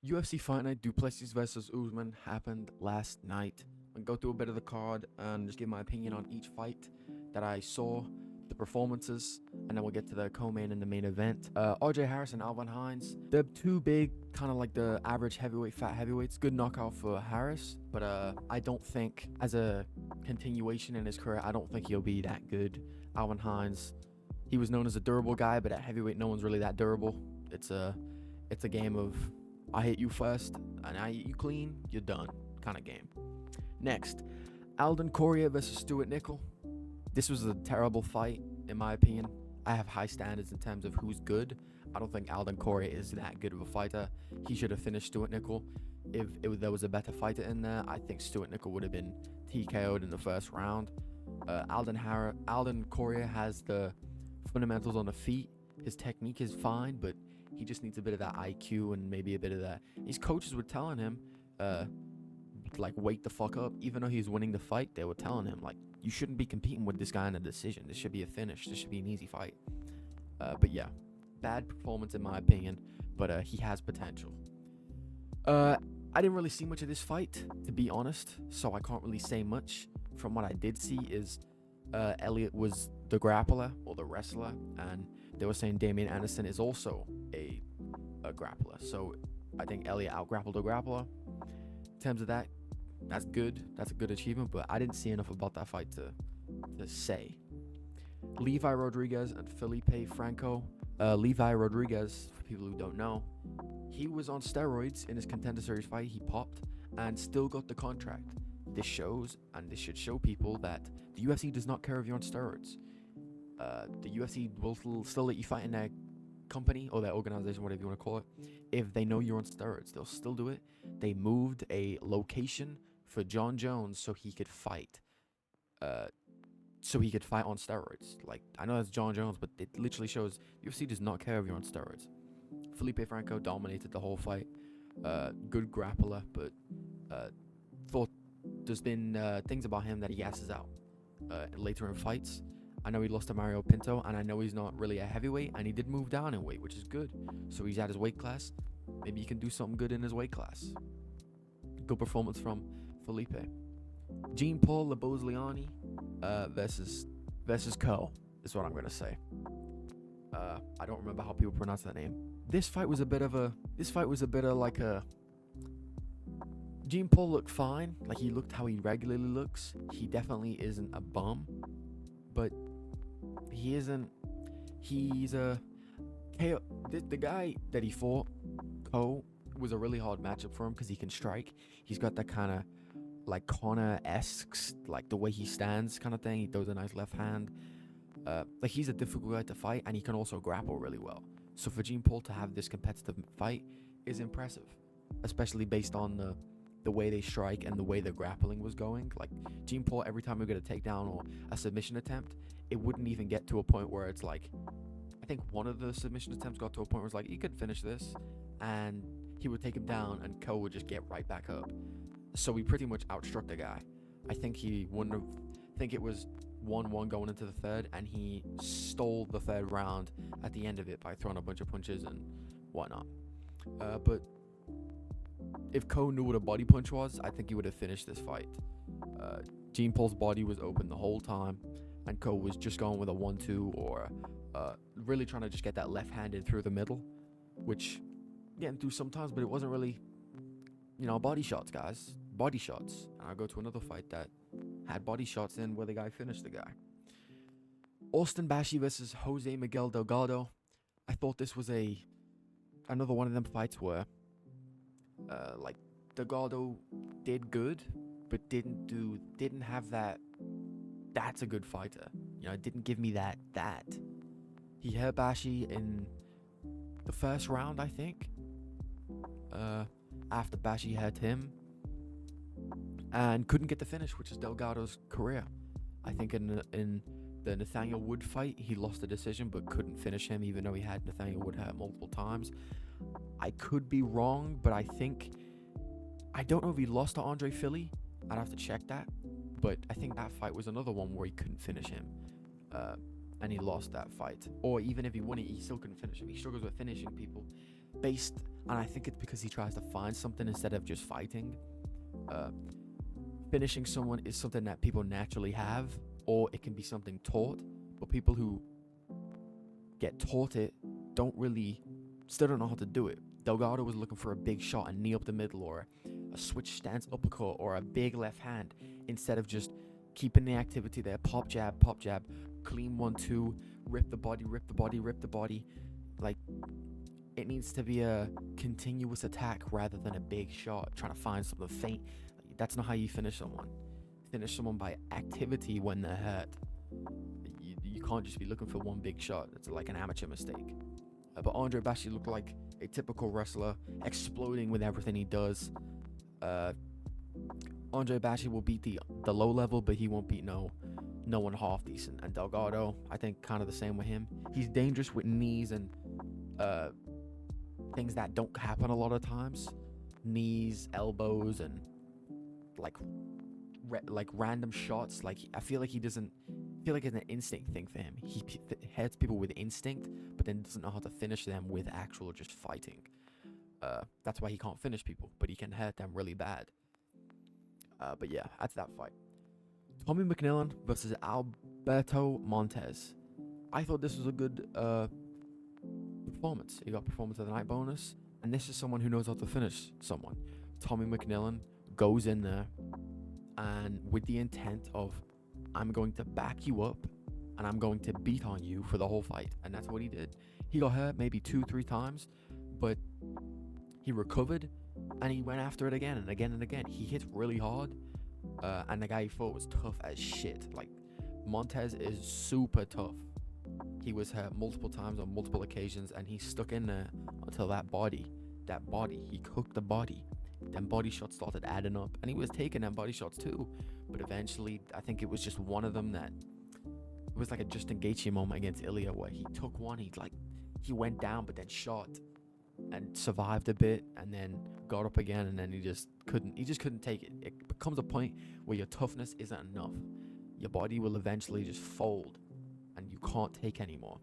UFC Fight Night Plessis Vs Usman happened last night. I'll go through a bit of the card and just give my opinion on each fight that I saw, the performances, and then we'll get to the co-main and the main event. RJ Harris and Alvin Hines, they're two big, kind of like the average heavyweight, fat heavyweights. Good knockout for Harris, but I don't think, as a continuation in his career, I don't think he'll be that good. Alvin Hines, he was known as a durable guy, but at heavyweight, no one's really that durable. It's a game of I hit you first and I hit you clean, you're done kind of game. Next, Alden Correa versus Stuart Nickel. This was a terrible fight, in my opinion. I have high standards in terms of who's good. I don't think Alden Correa is that good of a fighter. He should have finished Stuart Nickel. If there was a better fighter in there, I think Stuart Nickel would have been TKO'd in the first round. Alden Correa has the fundamentals on the feet. His technique is fine, but he just needs a bit of that IQ and maybe a bit of that. His coaches were telling him, wake the fuck up. Even though he was winning the fight, they were telling him, you shouldn't be competing with this guy in a decision. This should be a finish. This should be an easy fight. But yeah, bad performance in my opinion, but he has potential. I didn't really see much of this fight, to be honest, so I can't really say much. From what I did see is Elliott was the grappler or the wrestler, and they were saying Damian Anderson is also a grappler. So I think Elliott out-grappled a grappler. In terms of that, that's good. That's a good achievement, but I didn't see enough about that fight to say. Levi Rodriguez and Felipe Franco. Levi Rodriguez, for people who don't know, he was on steroids in his Contender Series fight. He popped and still got the contract. This shows, and this should show people, that the UFC does not care if you're on steroids. The UFC will still let you fight in their company or their organization, whatever you want to call it. If they know you're on steroids, they'll still do it. They moved a location for John Jones so he could fight. On steroids. I know that's John Jones, but it literally shows UFC does not care if you're on steroids. Felipe Franco dominated the whole fight. Good grappler, but thought there's been things about him that he gasses out later in fights. I know he lost to Mario Pinto, and I know he's not really a heavyweight, and he did move down in weight, which is good. So he's at his weight class. Maybe he can do something good in his weight class. Good performance from Felipe. Jean Paul Labozliani versus Co. is what I'm gonna say. I don't remember how people pronounce that name. This fight was a bit of like a. Jean Paul looked fine. He looked how he regularly looks. He definitely isn't a bum, but he isn't. He's a KO. The guy that he fought, Co, was a really hard matchup for him because he can strike. He's got that kind of Conor-esque, the way he stands kind of thing. He throws a nice left hand. He's a difficult guy to fight, and he can also grapple really well. So for Jean Paul to have this competitive fight is impressive, especially based on the way they strike and the way the grappling was going. Jean Paul, every time we get a takedown or a submission attempt, it wouldn't even get to a point where it's I think one of the submission attempts got to a point where it's you could finish this, and he would take him down, and Co would just get right back up. So we pretty much outstruck the guy. I think he wouldn't have. I think it was 1-1 going into the third, and he stole the third round at the end of it by throwing a bunch of punches and whatnot. But if Co knew what a body punch was, I think he would have finished this fight. Jean Paul's body was open the whole time, and Co was just going with a 1-2 or really trying to just get that left-handed through the middle, which getting through sometimes, but it wasn't really, body shots, guys. Body shots. And I'll go to another fight that had body shots in where the guy finished the guy. Austin Bashi versus Jose Miguel Delgado. I thought this was another one of them fights where Delgado did good, but didn't have that's a good fighter. It didn't give me that. He hurt Bashi in the first round, I think. After Bashi hurt him, and couldn't get the finish, which is Delgado's career. I think in the Nathaniel Wood fight, he lost the decision but couldn't finish him, even though he had Nathaniel Wood hurt multiple times. I could be wrong, but I don't know if he lost to Andre Philly. I'd have to check that, but I think that fight was another one where he couldn't finish him, and he lost that fight. Or even if he won it, he still couldn't finish him. He struggles with finishing people. based, and I think it's because he tries to find something instead of just fighting. Uh, Finishing someone is something that people naturally have, or it can be something taught. But people who get taught it still don't know how to do it. Delgado was looking for a big shot, a knee up the middle, or a switch stance uppercut, or a big left hand, instead of just keeping the activity there. Pop jab, clean 1-2, rip the body, rip the body, rip the body. Like, it needs to be a continuous attack rather than a big shot, trying to find something faint. That's not how you finish someone. Finish someone by activity when they're hurt. You can't just be looking for one big shot. It's like an amateur mistake. But Andre Bashi looked like a typical wrestler, exploding with everything he does. Andre Bashi will beat the low level, but he won't beat no one half decent. And Delgado, I think, kind of the same with him. He's dangerous with knees and things that don't happen a lot of times. Knees, elbows, and like random shots. Like, I feel like he doesn't feel like it's an instinct thing for him. He hits people with instinct, but then doesn't know how to finish them with actual just fighting. That's why he can't finish people, but he can hurt them really bad. But yeah, that's that fight. Tommy McMillan versus Alberto Montez. I thought this was a good performance. He got performance of the night bonus, and this is someone who knows how to finish someone. Tommy McMillan goes in there and with the intent of, I'm going to back you up and I'm going to beat on you for the whole fight. And that's what he did. He got hurt maybe 2-3 times, but he recovered and he went after it again and again and again. He hit really hard, and the guy he fought was tough as shit. Like, Montez is super tough. He was hurt multiple times on multiple occasions, and he stuck in there until that body, he cooked the body. Then body shots started adding up, and he was taking them body shots too. But eventually, I think it was just one of them that it was like a Justin Gaethje moment against Ilya, where he took one, he went down, but then shot and survived a bit, and then got up again, and then he just couldn't take it. It becomes a point where your toughness isn't enough. Your body will eventually just fold, and you can't take anymore.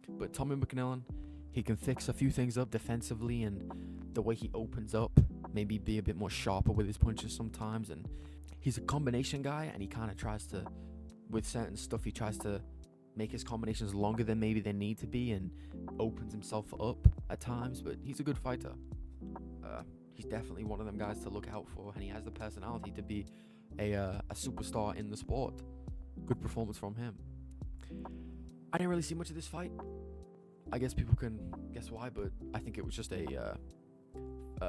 But Tommy McMillan, he can fix a few things up defensively, and the way he opens up, maybe be a bit more sharper with his punches sometimes. And he's a combination guy, and he kind of tries to, with certain stuff, he tries to make his combinations longer than maybe they need to be, and opens himself up at times. But he's a good fighter. He's definitely one of them guys to look out for, and he has the personality to be a superstar in the sport. Good performance from him. I didn't really see much of this fight. I guess people can guess why, but I think it was just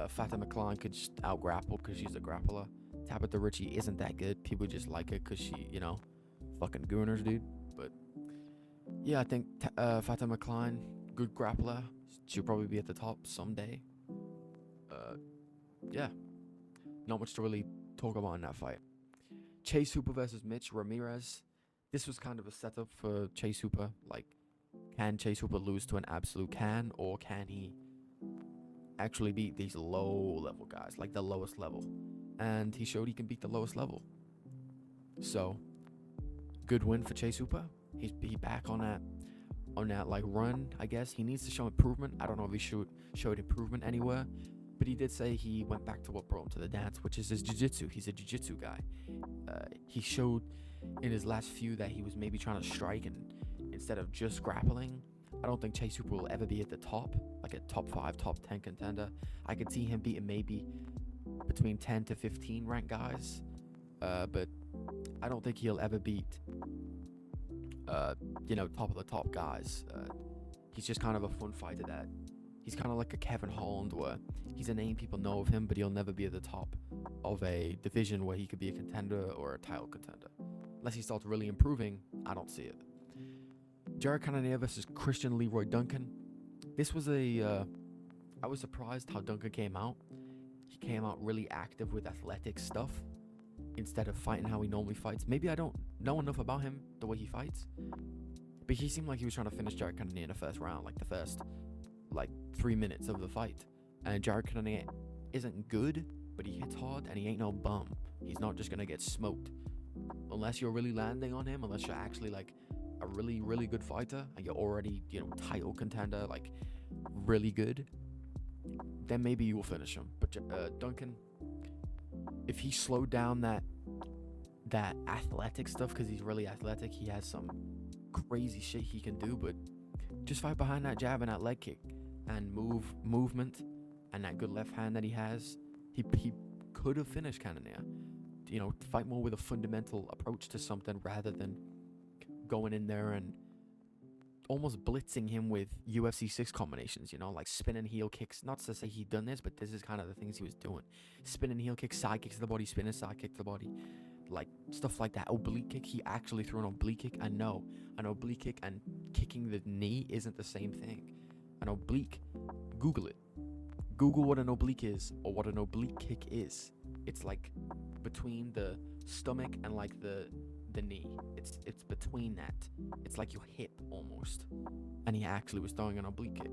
Fatima Klein could just out-grapple because she's a grappler. Tabitha Ritchie isn't that good. People just like her because she, fucking gooners, dude. But yeah, I think Fatima Klein, good grappler. She'll probably be at the top someday. Yeah, not much to really talk about in that fight. Chase Hooper versus Mitch Ramirez. This was kind of a setup for Chase Hooper. Like, can Chase Hooper lose to an absolute can, or can he actually beat these low-level guys, like the lowest level? And he showed he can beat the lowest level. So, good win for Chase Hooper. He's back on that like run, I guess. He needs to show improvement. I don't know if he showed improvement anywhere, but he did say he went back to what brought him to the dance, which is his jiu-jitsu. He's a jiu-jitsu guy. He showed in his last few that he was maybe trying to strike and instead of just grappling. I don't think Chase Hooper will ever be at the top, like a top 5, top 10 contender. I could see him beating maybe between 10 to 15 ranked guys, but I don't think he'll ever beat top of the top guys. He's just kind of a fun fighter. That he's kind of like a Kevin Holland, where he's a name people know of him, but he'll never be at the top of a division where he could be a contender or a title contender. Unless he starts really improving, I don't see it. Jared Cannonier versus Christian Leroy Duncan. This was I was surprised how Duncan came out. He came out really active with athletic stuff instead of fighting how he normally fights. Maybe I don't know enough about him, the way he fights, but he seemed like he was trying to finish Jared Cannonier in the first round, like the first 3 minutes of the fight. And Jared Cannonier isn't good, but he hits hard and he ain't no bum. He's not just gonna get smoked unless you're really landing on him, unless you're actually like a really, really good fighter and you're already, title contender, like really good. then maybe you will finish him. But Duncan, if he slowed down that athletic stuff, because he's really athletic, he has some crazy shit he can do, but just fight behind that jab and that leg kick and movement and that good left hand that he has. He could have finished Cannonier. Fight more with a fundamental approach to something rather than going in there and almost blitzing him with UFC 6 combinations, like spinning heel kicks. Not to say he done this, but this is kind of the things he was doing. Spinning heel kicks, side kicks to the body, spinning side kick to the body. Like stuff like that. Oblique kick, he actually threw an oblique kick. I know an oblique kick and kicking the knee isn't the same thing. An oblique, Google it. Google what an oblique is or what an oblique kick is. It's like between the stomach and like the knee. It's between that. It's like your hip almost. And he actually was throwing an oblique kick.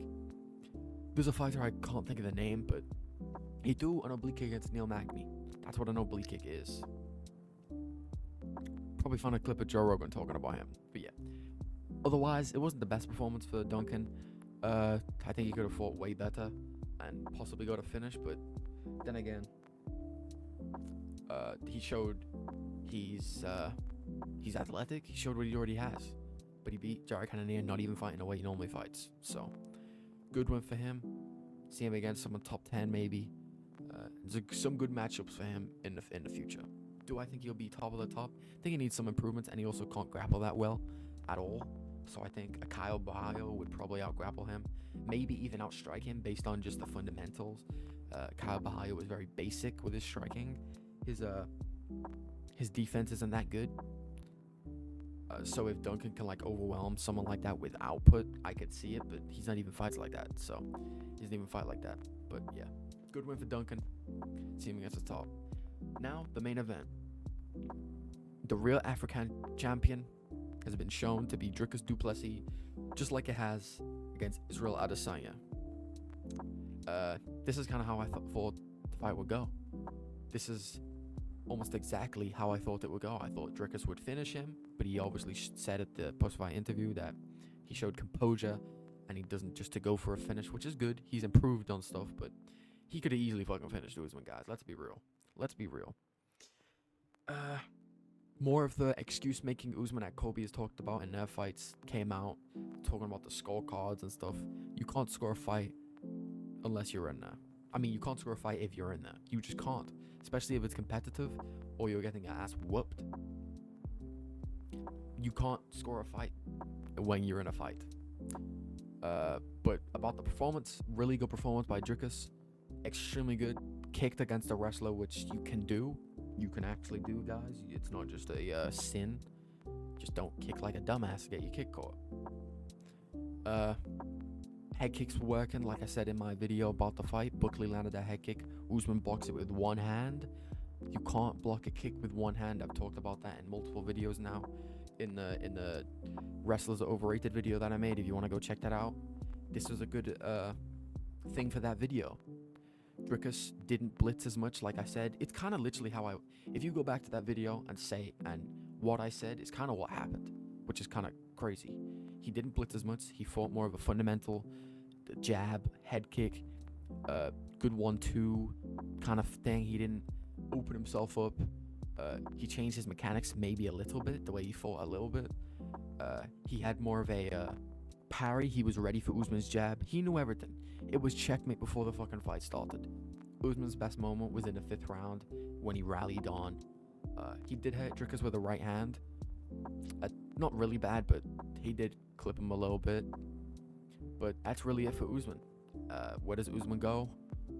There's a fighter, I can't think of the name, but he threw an oblique kick against Neil Magny. That's what an oblique kick is. Probably found a clip of Joe Rogan talking about him. But yeah. Otherwise, it wasn't the best performance for Duncan. I think he could have fought way better and possibly got a finish, but then again, he showed he's athletic. He showed what he already has, but he beat Jared Cannonier, not even fighting the way he normally fights. So good win for him. See him against someone top 10 maybe. There's some good matchups for him in the future. Do I think he'll be top of the top? I think he needs some improvements, and he also can't grapple that well at all. So I think a Kyle Bahayo would probably out-grapple him, maybe even outstrike him based on just the fundamentals. Kyle Bahayo was very basic with his striking. His defense isn't that good. So if Duncan can overwhelm someone like that with output, I could see it, but he's not even fights like that. So he doesn't even fight like that. But yeah, good win for Duncan. See him against the top. Now the main event. The real African champion has been shown to be Dricus du Plessis, just like it has against Israel Adesanya. This is kind of how I thought the fight would go. This is almost exactly how I thought it would go. I thought Dricus would finish him, but he obviously said at the post-fight interview that he showed composure and he doesn't just to go for a finish, which is good. He's improved on stuff, but he could have easily fucking finished Usman, guys. Let's be real. More of the excuse-making Usman that Kobe has talked about in their fights came out, talking about the scorecards and stuff. You can't score a fight unless you're in there. I mean, you can't score a fight if you're in there. You just can't. Especially if it's competitive or you're getting your ass whooped. You can't score a fight when you're in a fight. But about the performance, really good performance by Dricus. Extremely good. Kicked against a wrestler, which you can do. You can actually do, guys. It's not just a sin. Just don't kick like a dumbass to get your kick caught. Head kicks were working, like I said in my video about the fight. Buckley landed that head kick. Usman blocks it with one hand. You can't block a kick with one hand. I've talked about that in multiple videos now. In the Wrestlers Are Overrated video that I made. If you want to go check that out, this was a good thing for that video. Dricus didn't blitz as much, like I said. It's kind of literally how if you go back to that video and what I said is kind of what happened, which is kind of crazy. He didn't blitz as much. He fought more of a fundamental jab, head kick, good 1-2 kind of thing. He didn't open himself up. He changed his mechanics maybe a little bit, the way he fought a little bit. He had more of a parry. He was ready for Usman's jab. He knew everything. It was checkmate before the fucking fight started. Usman's best moment was in the 5th round when he rallied on. He did hit Dricus with a right hand. Not really bad, but he did clip him a little bit. But that's really it for Usman. Where does Usman go?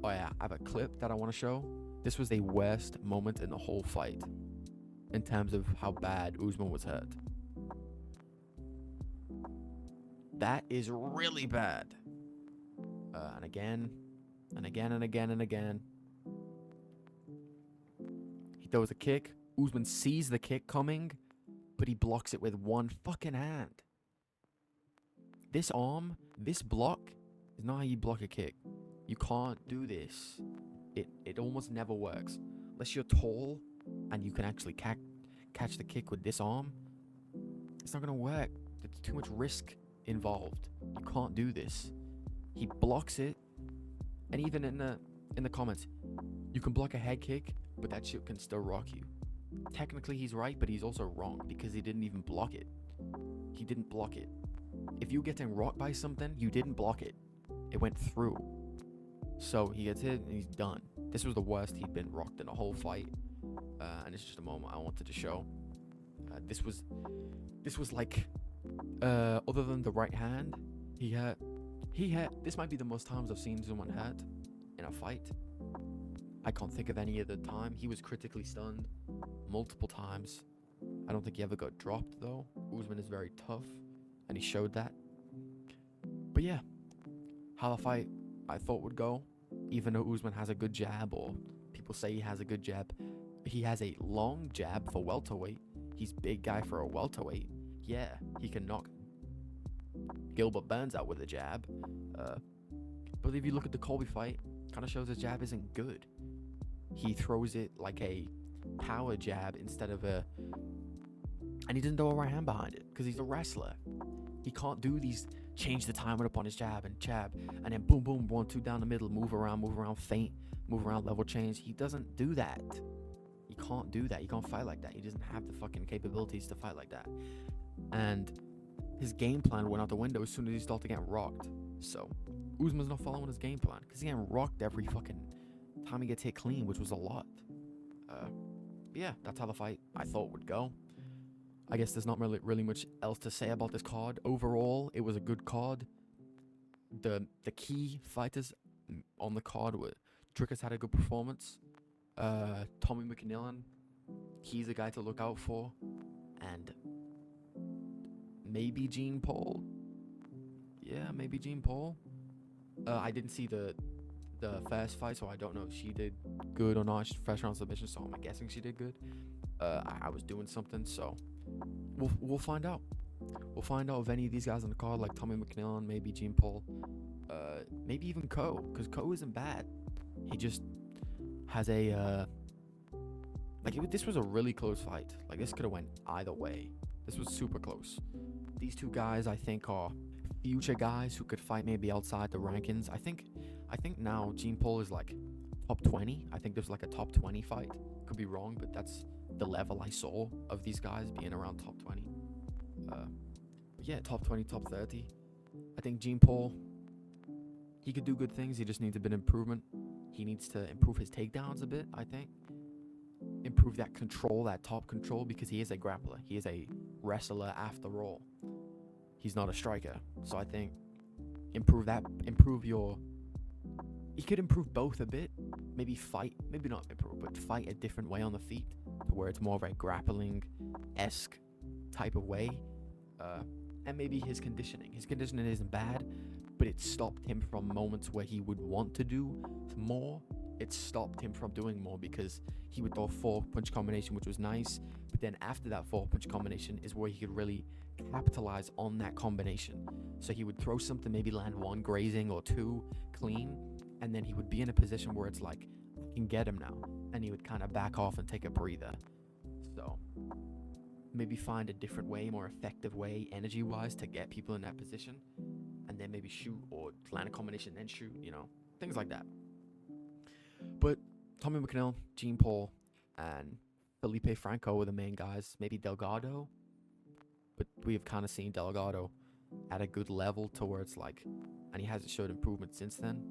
Oh yeah, I have a clip that I want to show. This was the worst moment in the whole fight in terms of how bad Usman was hurt. That is really bad. And again, and again, and again, and again. He throws a kick. Usman sees the kick coming, but he blocks it with one fucking hand. This arm, this block, is not how you block a kick. You can't do this. It almost never works. Unless you're tall and you can actually catch the kick with this arm, it's not going to work. There's too much risk involved. You can't do this. He blocks it, And even in the comments, you can block a head kick, but that shit can still rock you. Technically, he's right, but he's also wrong because he didn't even block it. He didn't block it. If you're getting rocked by something, you didn't block it. It went through. So he gets hit and he's done. This was the worst he'd been rocked in a whole fight. And it's just a moment I wanted to show. This was like, other than the right hand, he had, this might be the most times I've seen someone hurt in a fight. I can't think of any other time. He was critically stunned multiple times. I don't think he ever got dropped though. Usman is very tough, and he showed that. But yeah, how the fight I thought would go, even though Usman has a good jab, or people say he has a good jab, he has a long jab for welterweight. He's big guy for a welterweight. Yeah, he can knock Gilbert Burns out with a jab. But if you look at the Colby fight, kind of shows his jab isn't good. He throws it like a power jab instead of a, and he didn't throw a right hand behind it because he's a wrestler. He can't do these change the timing up on his jab and then boom boom 1-2 down the middle, move around, feint, move around, level change. He doesn't do that. He can't do that. He can't fight like that. He doesn't have the fucking capabilities to fight like that. And his game plan went out the window as soon as he started getting rocked. So Usman's not following his game plan because he getting rocked every fucking time he gets hit clean, which was a lot. Yeah, that's how the fight I thought would go. I guess there's not really much else to say about this card. Overall, it was a good card. The key fighters on the card were Dricus had a good performance. Tommy McNillan, he's a guy to look out for, and maybe Jean Paul. Yeah, maybe Jean Paul. I didn't see the first fight, so I don't know if she did good or not. She's first round submission, so I'm guessing she did good. I was doing something, so we'll find out. We'll find out if any of these guys on the card, like Tommy McNillan, maybe Jean Paul, maybe even Ko, because Ko isn't bad. He just has a this was a really close fight. Like, this could have went either way. This was super close. These two guys, I think, are future guys who could fight maybe outside the rankings. I think now Jean Paul is like top 20. I think there's like a top 20 fight. Could be wrong, but that's the level I saw of these guys being around top 20. Yeah, top 20, top 30. I think Jean Paul, he could do good things. He just needs a bit of improvement. He needs to improve his takedowns a bit, I think. Improve that control, that top control, because he is a grappler. He is a wrestler after all. He's not a striker. So I think improve that, he could improve both a bit. Maybe fight, maybe not improve, but fight a different way on the feet, to where it's more of a grappling-esque type of way. And maybe his conditioning isn't bad, but it stopped him from moments where he would want to do more. It stopped him from doing more because he would throw a 4-punch combination, which was nice, but then after that 4-punch combination is where he could really capitalize on that combination. So he would throw something, maybe land 1 grazing or 2 clean, and then he would be in a position where it's like, I can get him now, and he would kind of back off and take a breather. So maybe find a different way, more effective way, energy-wise, to get people in that position, and then maybe shoot or land a combination, then shoot, things like that. But Tommy McNeil, Jean Paul, and Felipe Franco were the main guys. Maybe Delgado, but we have kind of seen Delgado at a good level to where it's like, and he hasn't showed improvement since then.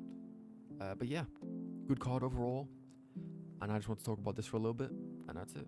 But yeah, good card overall. And I just want to talk about this for a little bit, and that's it.